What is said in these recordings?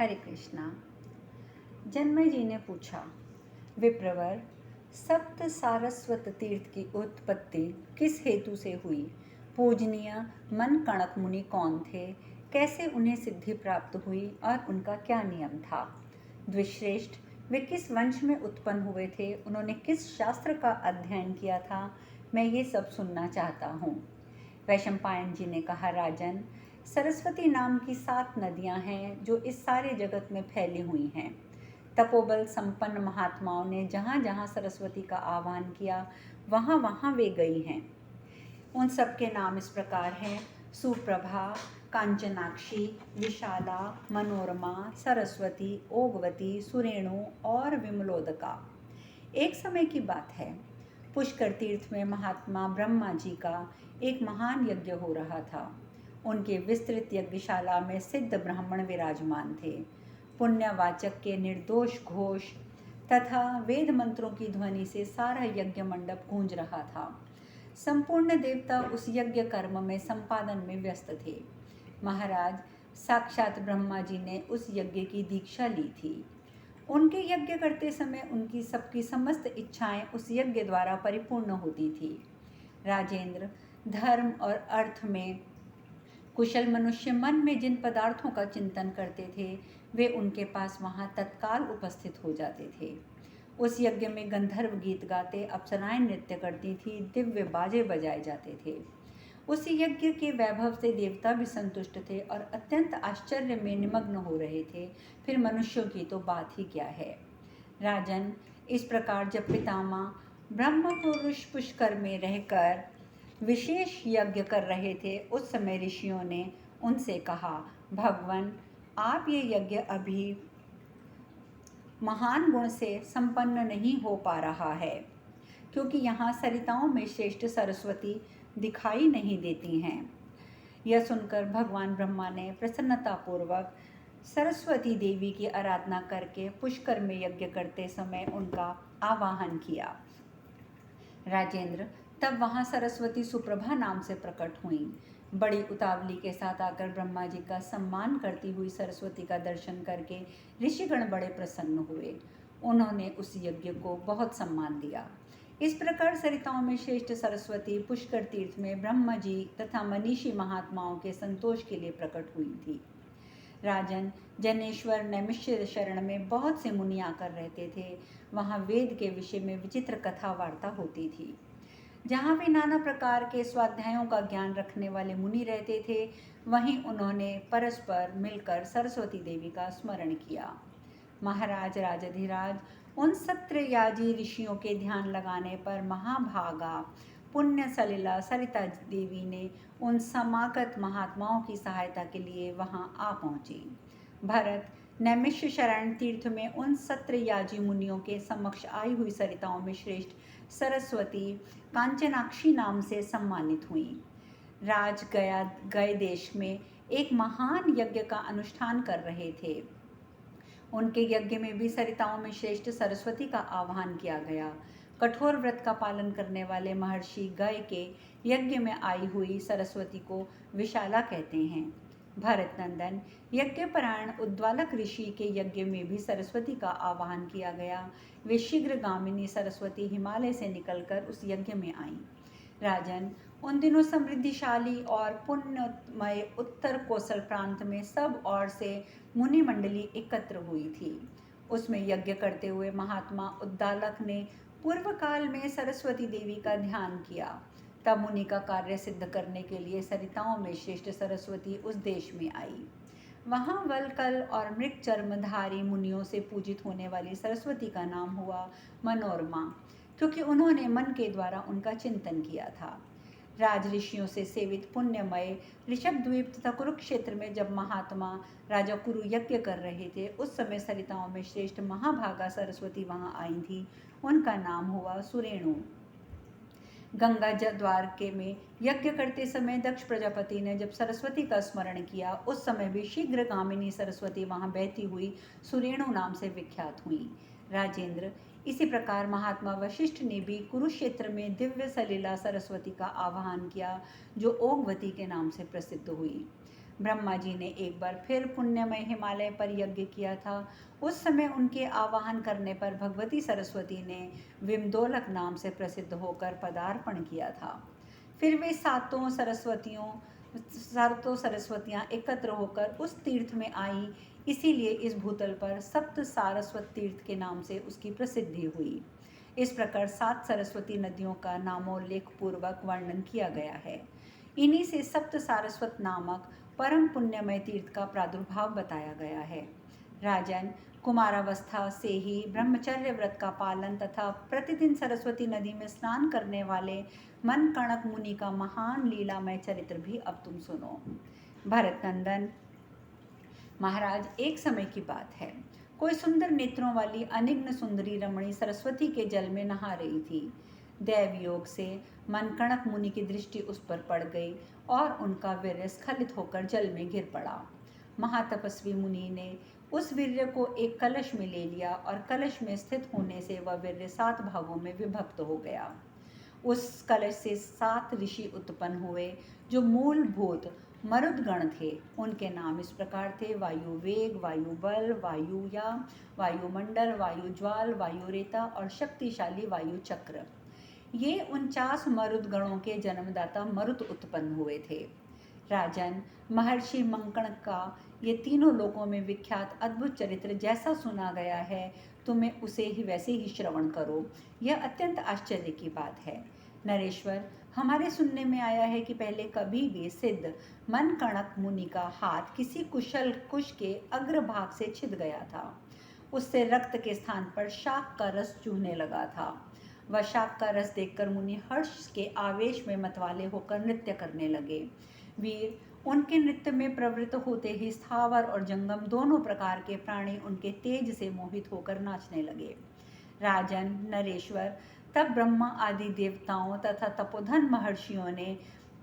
हरे कृष्णा। जन्मय जी ने पूछा, विप्रवर, सप्त सारस्वत तीर्थ की उत्पत्ति किस हेतु से हुई? पूजनीय मन कणक मुनि कौन थे? कैसे उन्हें सिद्धि प्राप्त हुई और उनका क्या नियम था? द्विश्रेष्ठ, वे किस वंश में उत्पन्न हुए थे? उन्होंने किस शास्त्र का अध्ययन किया था? मैं ये सब सुनना चाहता हूँ। वैशंपायन जी ने कहा, राजन, सरस्वती नाम की 7 नदियां हैं जो इस सारे जगत में फैली हुई हैं। तपोबल संपन्न महात्माओं ने जहाँ जहाँ सरस्वती का आह्वान किया वहाँ वहाँ वे गई हैं। उन सब के नाम इस प्रकार हैं: सुप्रभा, कांचनाक्षी, विशाला, मनोरमा, सरस्वती, ओगवती, सुरेणु और विमलोदका। एक समय की बात है, पुष्कर तीर्थ में महात्मा ब्रह्मा जी का एक महान यज्ञ हो रहा था। उनके विस्तृत यज्ञशाला में सिद्ध ब्राह्मण विराजमान थे। पुण्यवाचक के निर्दोष घोष तथा वेद मंत्रों की ध्वनि से सारा यज्ञ मंडप गूंज रहा था। संपूर्ण देवता उस यज्ञ कर्म में संपादन में व्यस्त थे। महाराज, साक्षात ब्रह्मा जी ने उस यज्ञ की दीक्षा ली थी। उनके यज्ञ करते समय उनकी सबकी समस्त इच्छाएं उस यज्ञ द्वारा परिपूर्ण होती थी। राजेंद्र, धर्म और अर्थ में कुशल मनुष्य मन में जिन पदार्थों का चिंतन करते थे वे उनके पास वहाँ तत्काल उपस्थित हो जाते थे। उस यज्ञ में गंधर्व गीत गाते, अप्सराएं नृत्य करती थी, दिव्य बाजे बजाए जाते थे। उस यज्ञ के वैभव से देवता भी संतुष्ट थे और अत्यंत आश्चर्य में निमग्न हो रहे थे। फिर मनुष्यों की तो बात ही क्या है। राजन, इस प्रकार जब पितामह ब्रह्म पुरुष पुष्कर में रहकर विशेष यज्ञ कर रहे थे, उस समय ऋषियों ने उनसे कहा, भगवान, आप ये यज्ञ अभी महान गुण से संपन्न नहीं हो पा रहा है, क्योंकि यहाँ सरिताओं में श्रेष्ठ सरस्वती दिखाई नहीं देती हैं। यह सुनकर भगवान ब्रह्मा ने प्रसन्नतापूर्वक सरस्वती देवी की आराधना करके पुष्कर में यज्ञ करते समय उनका आवाहन किया। राजेंद्र, तब वहाँ सरस्वती सुप्रभा नाम से प्रकट हुई। बड़ी उतावली के साथ आकर ब्रह्मा जी का सम्मान करती हुई सरस्वती का दर्शन करके ऋषिगण बड़े प्रसन्न हुए। उन्होंने उस यज्ञ को बहुत सम्मान दिया। इस प्रकार सरिताओं में श्रेष्ठ सरस्वती पुष्कर तीर्थ में ब्रह्मा जी तथा मनीषी महात्माओं के संतोष के लिए प्रकट हुई थी। राजन, जनेश्वर नैमिष्य शरण में बहुत से मुनि आकर रहते थे। वहाँ वेद के विषय में विचित्र कथा वार्ता होती थी। जहाँ भी नाना प्रकार के स्वाध्यायों का ज्ञान रखने वाले मुनि रहते थे, वहीं उन्होंने परस्पर मिलकर सरस्वती देवी का स्मरण किया। महाराज राजाधिराज, उन सत्रयाजी ऋषियों के ध्यान लगाने पर महाभागा पुण्य सलिला सरिता देवी ने उन समागत महात्माओं की सहायता के लिए वहां आ पहुंची। भरत, नैमिष्य शरण तीर्थ में उन सत्रयाजी मुनियों के समक्ष आई हुई सरिताओं में श्रेष्ठ सरस्वती कांचनाक्षी नाम से सम्मानित हुई। राज गए देश में एक महान यज्ञ का अनुष्ठान कर रहे थे। उनके यज्ञ में भी सरिताओं में श्रेष्ठ सरस्वती का आह्वान किया गया। कठोर व्रत का पालन करने वाले महर्षि गय के यज्ञ में आई हुई सरस्वती को विशाला कहते हैं। भरत नंदन, यज्ञपरायण उद्वालक ऋषि के यज्ञ में भी सरस्वती का आह्वान किया गया। वे शीघ्रगामिनी सरस्वती हिमालय से निकलकर उस यज्ञ में आईं। राजन, उन दिनों समृद्धिशाली और पुण्यमय उत्तर कोसल प्रांत में सब ओर से मुनि मंडली एकत्र हुई थी। उसमें यज्ञ करते हुए महात्मा उद्दालक ने पूर्व काल में सरस्वती देवी का ध्यान किया। तब मुनि का कार्य सिद्ध करने के लिए सरिताओं में श्रेष्ठ सरस्वती उस देश में आई। वहाँ वलकल और मृग चर्मधारी मुनियों से पूजित होने वाली सरस्वती का नाम हुआ मनोरमा, क्योंकि उन्होंने मन के द्वारा उनका चिंतन किया था। राज ऋषियों से सेवित पुण्यमय ऋषभ द्वीप तथा कुरुक्षेत्र में जब महात्मा राजा कुरु यज्ञ कर रहे थे, उस समय सरिताओं में श्रेष्ठ महाभागा सरस्वती वहां आई थी। उनका नाम हुआ सुरेणु। गंगा द्वार के में यज्ञ करते समय दक्ष प्रजापति ने जब सरस्वती का स्मरण किया, उस समय भी शीघ्रगामिनी सरस्वती वहां बहती हुई सुरेणु नाम से विख्यात हुई। राजेंद्र, इसी प्रकार महात्मा वशिष्ठ ने भी कुरुक्षेत्र में दिव्य सलीला सरस्वती का आह्वान किया, जो ओगवती के नाम से प्रसिद्ध हुई। ब्रह्मा जी ने एक बार फिर पुण्यमय हिमालय पर यज्ञ किया था। उस समय उनके आवाहन करने पर भगवती सरस्वती ने विमदोलक नाम से प्रसिद्ध होकर पदार्पण किया था। फिर वे सातों सरस्वतियाँ एकत्र होकर उस तीर्थ में आई। इसीलिए इस भूतल पर सप्त सारस्वत तीर्थ के नाम से उसकी प्रसिद्धि हुई। इस प्रकार 7 सरस्वती नदियों का नामोल्लेख पूर्वक वर्णन किया गया है। इन्हीं से सप्त सारस्वत नामक परम पुण्यमय तीर्थ का प्रादुर्भाव बताया गया है। राजन, कुमारावस्था से ही ब्रह्मचर्य व्रत का पालन तथा प्रतिदिन सरस्वती नदी में स्नान करने वाले मनकणक मुनि का महान लीलामय चरित्र भी अब तुम सुनो। भरत नंदन महाराज, एक समय की बात है, कोई सुंदर नेत्रों वाली अनिग्न सुंदरी रमणी सरस्वती के जल में नहा रही थी। दैव योग से मनकणक मुनि की दृष्टि उस पर पड़ गई और उनका वीर्य स्खलित होकर जल में गिर पड़ा। महातपस्वी मुनि ने उस वीर्य को एक कलश में ले लिया और कलश में स्थित होने से वह वीर्य 7 भागों में विभक्त हो गया। उस कलश से 7 ऋषि उत्पन्न हुए जो मूलभूत मरुदगण थे। उनके नाम इस प्रकार थे: वायु वेग, वायु बल, वायुया, वायुमंडल, वायु ज्वाल, वायु रेता और शक्तिशाली वायु चक्र। ये 49 मरुदगणों के जन्मदाता मरुत उत्पन्न हुए थे। राजन, महर्षि मंकण का ये तीनों लोकों में विख्यात अद्भुत चरित्र जैसा सुना गया है, तुम्हें उसे ही वैसे ही श्रवण करो। यह अत्यंत आश्चर्य की बात है। नरेश्वर, हमारे सुनने में आया है कि पहले कभी भी सिद्ध मनकणक मुनि का हाथ किसी कुश के अग्रभाग से छिद गया था। उससे रक्त के स्थान पर शाक का रस चूहने लगा था। वह शाक का रस देखकर मुनि हर्ष के आवेश में मतवाले होकर नृत्य करने लगे। वीर, उनके नृत्य में प्रवृत्त होते ही स्थावर और जंगम दोनों प्रकार के प्राणी उनके तेज से मोहित होकर नाचने लगे। राजन, नरेश्वर, तब ब्रह्मा आदि देवताओं तथा तपोधन महर्षियों ने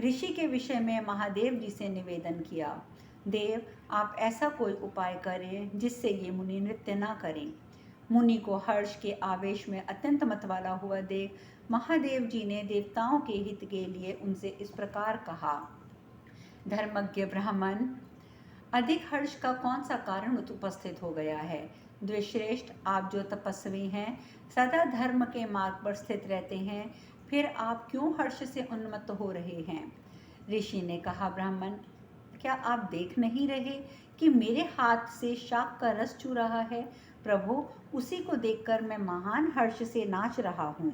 ऋषि के विषय में महादेव जी से निवेदन किया। देव, आप ऐसा कोई उपाय करें जिससे ये मुनि नृत्य ना करें। मुनि को हर्ष के आवेश में अत्यंत मतवाला हुआ देख महादेव जी ने देवताओं के हित के लिए उनसे इस प्रकार कहा: धर्मज्ञ ब्राह्मण, अधिक हर्ष का कौन सा कारण उपस्थित हो गया है? द्विश्रेष्ठ, आप जो तपस्वी हैं, सदा धर्म के मार्ग पर स्थित रहते हैं, फिर आप क्यों हर्ष से उन्मत्त हो रहे हैं? ऋषि ने कहा: ब्राह्मण, क्या आप देख नहीं रहे कि मेरे हाथ से शाक का रस चू रहा है? प्रभु, उसी को देखकर मैं महान हर्ष से नाच रहा हूँ।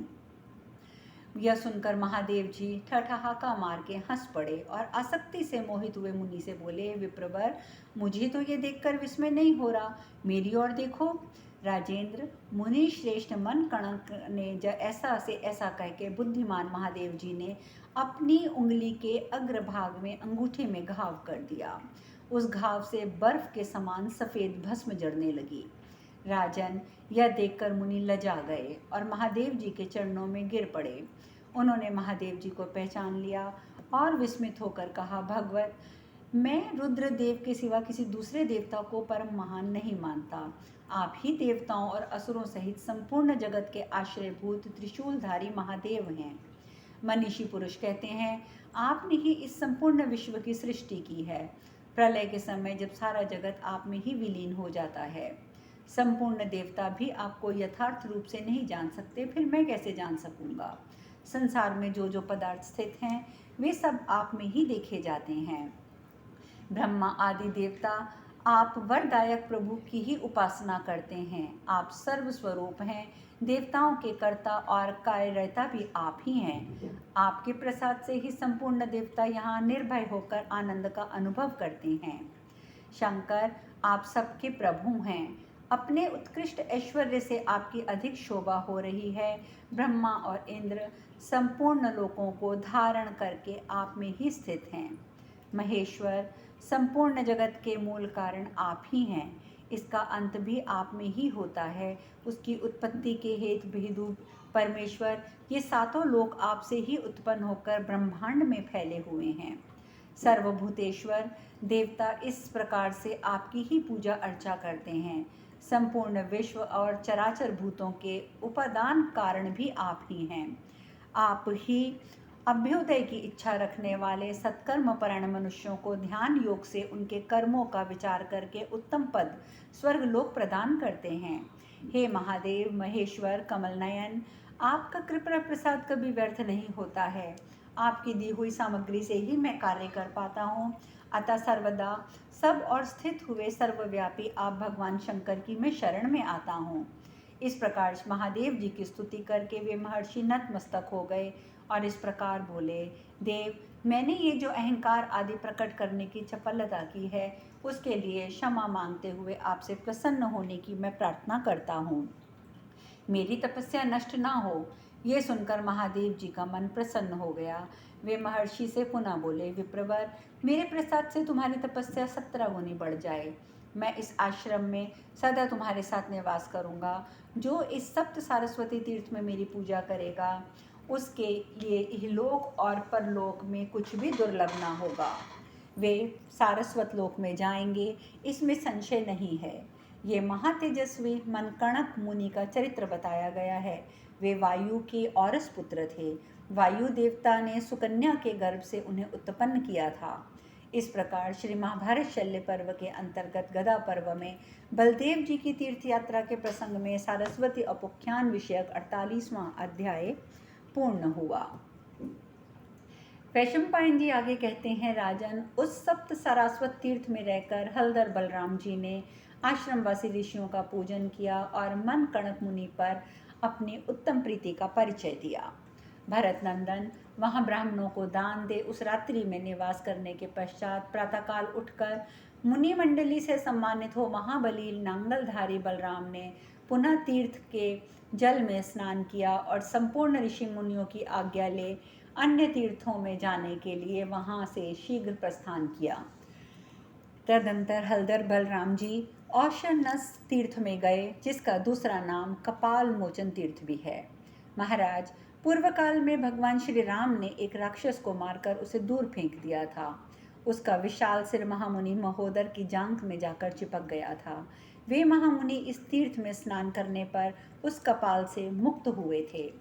यह सुनकर महादेव जी ठठाका मार के हंस पड़े और आसक्ति से मोहित हुए मुनि से बोले: विप्रवर, मुझे तो ये देखकर विस्मय नहीं हो रहा, मेरी ओर देखो। राजेंद्र, मुनि श्रेष्ठ मनकणक ने ऐसा से ऐसा कह के बुद्धिमान महादेव जी ने अपनी उंगली के अग्रभाग में अंगूठे में घाव कर दिया। उस घाव से बर्फ के समान सफ़ेद भस्म जड़ने लगी। राजन, यह देखकर मुनि लजा गए और महादेव जी के चरणों में गिर पड़े। उन्होंने महादेव जी को पहचान लिया और विस्मित होकर कहा: भगवत, मैं रुद्रदेव के सिवा किसी दूसरे देवता को परम महान नहीं मानता। आप ही देवताओं और असुरों सहित संपूर्ण जगत के आश्रयभूत त्रिशूलधारी महादेव हैं। मनीषी पुरुष कहते हैं, आपने ही इस संपूर्ण विश्व की सृष्टि की है। प्रलय के समय जब सारा जगत आप में ही विलीन हो जाता है, संपूर्ण देवता भी आपको यथार्थ रूप से नहीं जान सकते, फिर मैं कैसे जान सकूंगा? संसार में जो जो पदार्थ स्थित हैं, वे सब आप में ही देखे जाते हैं। ब्रह्मा आदि देवता आप वरदायक प्रभु की ही उपासना करते हैं। आप सर्वस्वरूप हैं, देवताओं के कर्ता और कार्यरता भी आप ही हैं। आपके प्रसाद से ही संपूर्ण देवता यहाँ निर्भय होकर आनंद का अनुभव करते हैं। शंकर, आप सबके प्रभु हैं। अपने उत्कृष्ट ऐश्वर्य से आपकी अधिक शोभा हो रही है। ब्रह्मा और इंद्र संपूर्ण लोकों को धारण करके आप में ही स्थित हैं। महेश्वर, संपूर्ण जगत के मूल कारण आप ही हैं। इसका अंत भी आप में ही होता है। उसकी उत्पत्ति के हेतु भेदु परमेश्वर, ये सातों लोक आपसे ही उत्पन्न होकर ब्रह्मांड में फैले हुए हैं। सर्वभूतेश्वर देवता इस प्रकार से आपकी ही पूजा अर्चा करते हैं। संपूर्ण विश्व और चराचर भूतों के उपादान कारण भी आप ही हैं। आप ही अभ्युदय की इच्छा रखने वाले सत्कर्म परायण मनुष्यों को ध्यान योग से उनके कर्मों का विचार करके उत्तम पद स्वर्ग लोक प्रदान करते हैं। हे महादेव, महेश्वर, कमल नयन, आपका कृपा प्रसाद कभी व्यर्थ नहीं होता है। आपकी दी हुई सामग्री से ही मैं कार्य कर पाता हूँ। अतः सर्वदा सब और स्थित हुए सर्वव्यापी आप भगवान शंकर की मैं शरण में आता हूँ। इस प्रकार महादेव जी की स्तुति करके वे महर्षि नतमस्तक हो गए और इस प्रकार बोले, देव, मैंने ये जो अहंकार आदि प्रकट करने की चपलता की है, उसके लिए क्षमा मांगते हुए आपसे प्रसन्न होने की मैं प्रार्थना करता हूँ। मेरी तपस्या नष्ट ना हो। ये सुनकर महादेव जी का मन प्रसन्न हो गया। वे महर्षि से पुनः बोले, विप्रवर, मेरे प्रसाद से तुम्हारी तपस्या 17 गुनी बढ़ जाए। मैं इस आश्रम में सदा तुम्हारे साथ निवास करूंगा। जो इस सप्त सारस्वती तीर्थ में मेरी पूजा करेगा, उसके लिए इहलोक और परलोक में कुछ भी दुर्लभ ना होगा। वे सारस्वत लोक में जाएंगे, इसमें संशय नहीं है। ये महातेजस्वी मनकणक मुनि का चरित्र बताया गया है। वे वायु के औरस पुत्र थे। वायु देवता ने सुकन्या के गर्भ से उन्हें उत्पन्न किया था। इस प्रकार श्री महाभारत शल्य पर्व के अंतर्गत गदा पर्व में बलदेव जी की तीर्थ यात्रा के प्रसंग में सारस्वती उपाख्यान विषयक 48वां अध्याय पूर्ण हुआ। वैशंपायन जी आगे कहते हैं, राजन, उस सप्त सारस्वत तीर्थ में रहकर हलधर बलराम जी ने आश्रमवासी ऋषियों का पूजन किया और मन कणक मुनि पर अपनी उत्तम प्रीति का परिचय दिया। भरत नंदन वहां ब्राह्मणों को दान दे उस रात्रि में निवास करने के पश्चात प्रातःकाल उठकर मुनि मंडली से सम्मानित हो महाबली नांगलधारी बलराम ने पुनः तीर्थ के जल में स्नान किया और संपूर्ण ऋषि मुनियों की आज्ञा ले अन्य तीर्थों में जाने के लिए वहां से शीघ्र प्रस्थान किया। तदंतर हलधर बलराम जी औशनस तीर्थ में गए, जिसका दूसरा नाम कपाल मोचन तीर्थ भी है। महाराज, पूर्व काल में भगवान श्री राम ने एक राक्षस को मारकर उसे दूर फेंक दिया था। उसका विशाल सिर महामुनि महोदर की जांघ में जाकर चिपक गया था। वे महामुनि इस तीर्थ में स्नान करने पर उस कपाल से मुक्त हुए थे।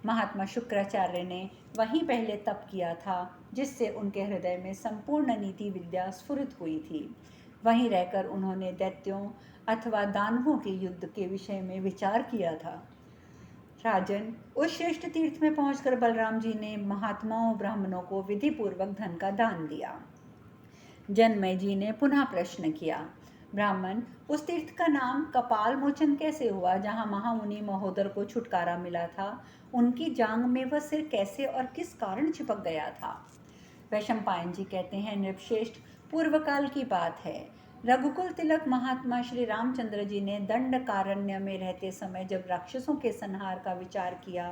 महात्मा शुक्राचार्य ने वहीं पहले तप किया था, जिससे उनके हृदय में संपूर्ण नीति विद्या स्फुरित हुई थी। वहीं रहकर उन्होंने दैत्यों अथवा दानवों के युद्ध के विषय में विचार किया था। राजन, उस श्रेष्ठ तीर्थ में पहुंचकर बलराम जी ने महात्माओं ब्राह्मणों को विधि पूर्वक धन का दान दिया। जनमेय जी ने पुनः प्रश्न किया, ब्राह्मण, उस तीर्थ का नाम कपाल मोचन कैसे हुआ जहाँ महामुनि महोदर को छुटकारा मिला था? उनकी जांघ में वह सिर कैसे और किस कारण चिपक गया था? वैशंपायन जी कहते हैं, नृपश्रेष्ठ, पूर्व काल की बात है। रघुकुल तिलक महात्मा श्री रामचंद्र जी ने दंडकारण्य में रहते समय जब राक्षसों के संहार का विचार किया,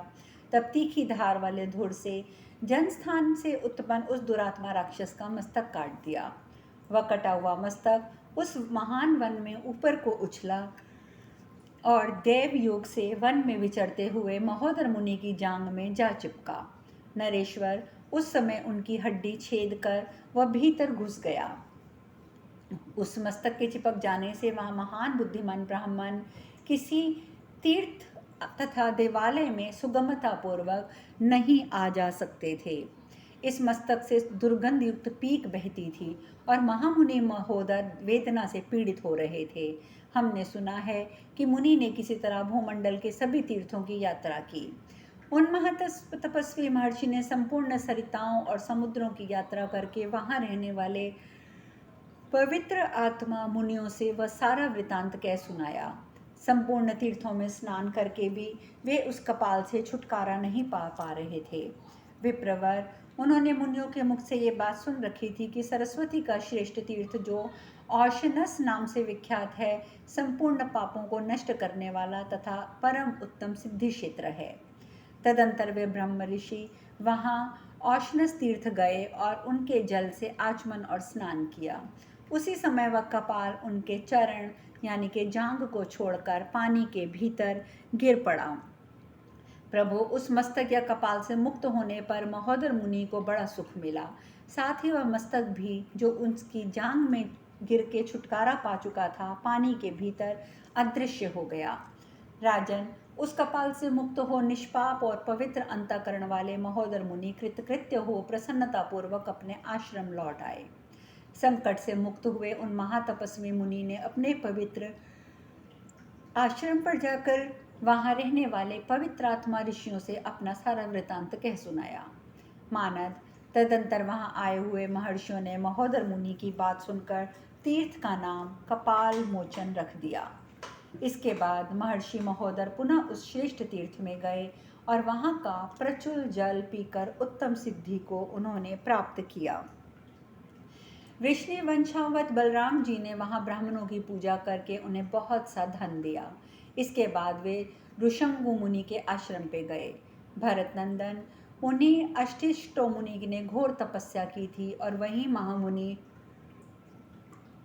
तब तीखी धार वाले धुर से जनस्थान से उत्पन्न उस दुरात्मा राक्षस का मस्तक काट दिया। वह कटा हुआ मस्तक उस महान वन में ऊपर को उछला और देव योग से वन में विचरते हुए महोदर मुनि की जांघ में जा चिपका। नरेश्वर, उस समय उनकी हड्डी छेद कर वह भीतर घुस गया। उस मस्तक के चिपक जाने से वह महान बुद्धिमान ब्राह्मण किसी तीर्थ तथा देवालय में सुगमता पूर्वक नहीं आ जा सकते थे। इस मस्तक से दुर्गंध युक्त पीक बहती थी और महामुनि महोदर वेदना से पीड़ित हो रहे थे। हमने सुना है कि मुनि ने किसी तरह भूमंडल के सभी तीर्थों की यात्रा की। उन महातपस्वी महर्षि ने संपूर्ण सरिताओं और समुद्रों की यात्रा करके वहां रहने वाले पवित्र आत्मा मुनियों से वह सारा वृतांत कह सुनाया। संपूर्ण तीर्थों में स्नान करके भी वे उस कपाल से छुटकारा नहीं पा रहे थे। विप्रवर, उन्होंने मुनियों के मुख से ये बात सुन रखी थी कि सरस्वती का श्रेष्ठ तीर्थ जो औशनस नाम से विख्यात है, संपूर्ण पापों को नष्ट करने वाला तथा परम उत्तम सिद्धि क्षेत्र है। तदंतर वे ब्रह्म ऋषि वहाँ औशनस तीर्थ गए और उनके जल से आचमन और स्नान किया। उसी समय वह कपाल उनके चरण यानी कि जांघ को छोड़कर पानी के भीतर गिर पड़ा। प्रभु, उस मस्तक या कपाल से मुक्त होने पर महोदर मुनि को बड़ा सुख मिला। साथ ही वह मस्तक भी जो उसकी जांघ में गिर के छुटकारा पा चुका था, पानी के भीतर अदृश्य हो गया। राजन, उस कपाल से मुक्त हो निष्पाप और पवित्र अंतःकरण वाले महोदर मुनि कृतकृत्य हो प्रसन्नतापूर्वक अपने आश्रम लौट आए। संकट से मुक्त हुए उन महातपस्वी मुनि ने अपने पवित्र आश्रम पर जाकर वहां रहने वाले पवित्र आत्मा ऋषियों से अपना सारा वृतांत कह सुनाया। मानद, तदंतर वहां आए हुए महर्षियों ने महोदर मुनि की बात सुनकर तीर्थ का नाम कपाल मोचन रख दिया। इसके बाद महर्षि महोदर पुनः उस श्रेष्ठ तीर्थ में गए और वहां का प्रचुर जल पीकर उत्तम सिद्धि को उन्होंने प्राप्त किया। वृष्णि वंशावत बलराम जी ने वहां ब्राह्मणों की पूजा करके उन्हें बहुत सा धन दिया। इसके बाद वे ऋषंगु मुनि के आश्रम पे गए। भरत नंदन, उन्हीं अष्टिष्टो मुनि ने घोर तपस्या की थी और वहीं महामुनि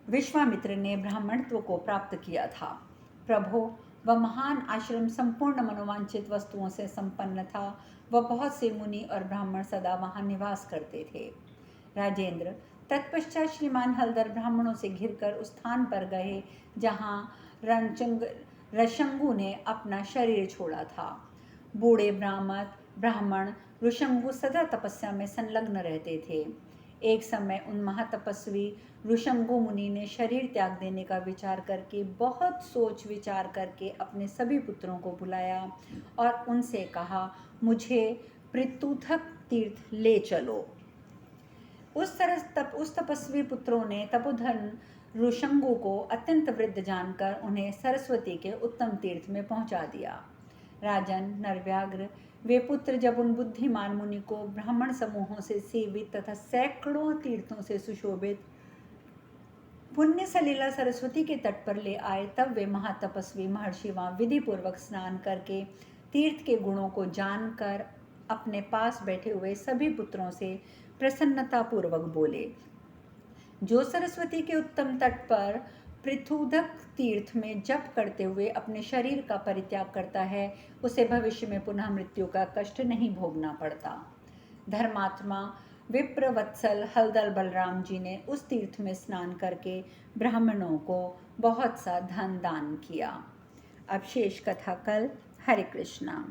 विश्वामित्र ने ब्राह्मणत्व को प्राप्त किया था। प्रभो, वह महान आश्रम संपूर्ण मनोवांछित वस्तुओं से संपन्न था। वह बहुत से मुनि और ब्राह्मण सदा वहां निवास करते थे। राजेंद्र, तत्पश्चात श्रीमान हलधर ब्राह्मणों से घिरकर उस स्थान पर गए जहाँ ऋषंगु ने अपना शरीर छोड़ा था। बूढ़े ब्राह्मण ऋषंगु सदा तपस्या में संलग्न रहते थे। एक समय उन महातपस्वी ऋषंगु मुनि ने शरीर त्याग देने का विचार करके बहुत सोच विचार करके अपने सभी पुत्रों को बुलाया और उनसे कहा, मुझे पृथुदक तीर्थ ले चलो। उस तपस्वी पुत्रों ने तपोधन ऋषंगु को अत्यंत वृद्ध जानकर उन्हें सरस्वती के उत्तम तीर्थ में पहुंचा दिया। राजन, नरव्याघ्र, वे पुत्र जब उन बुद्धिमान मुनि को ब्राह्मण समूहों से सेवित तथा सैकड़ों तीर्थों से सुशोभित पुण्य सलीला सरस्वती के तट पर ले आए, तब वे महातपस्वी महर्षि वहां विधि पूर्वक स्नान करके तीर्थ के गुणों को जानकर अपने पास बैठे हुए सभी पुत्रों से प्रसन्नता पूर्वक बोले, जो सरस्वती के उत्तम तट पर पृथुदक तीर्थ में जप करते हुए अपने शरीर का परित्याग करता है, उसे भविष्य में पुनः मृत्यु का कष्ट नहीं भोगना पड़ता। धर्मात्मा विप्रवत्सल हलदर बलराम जी ने उस तीर्थ में स्नान करके ब्राह्मणों को बहुत सा धन दान किया। अब शेष कथा कल। हरे कृष्णा।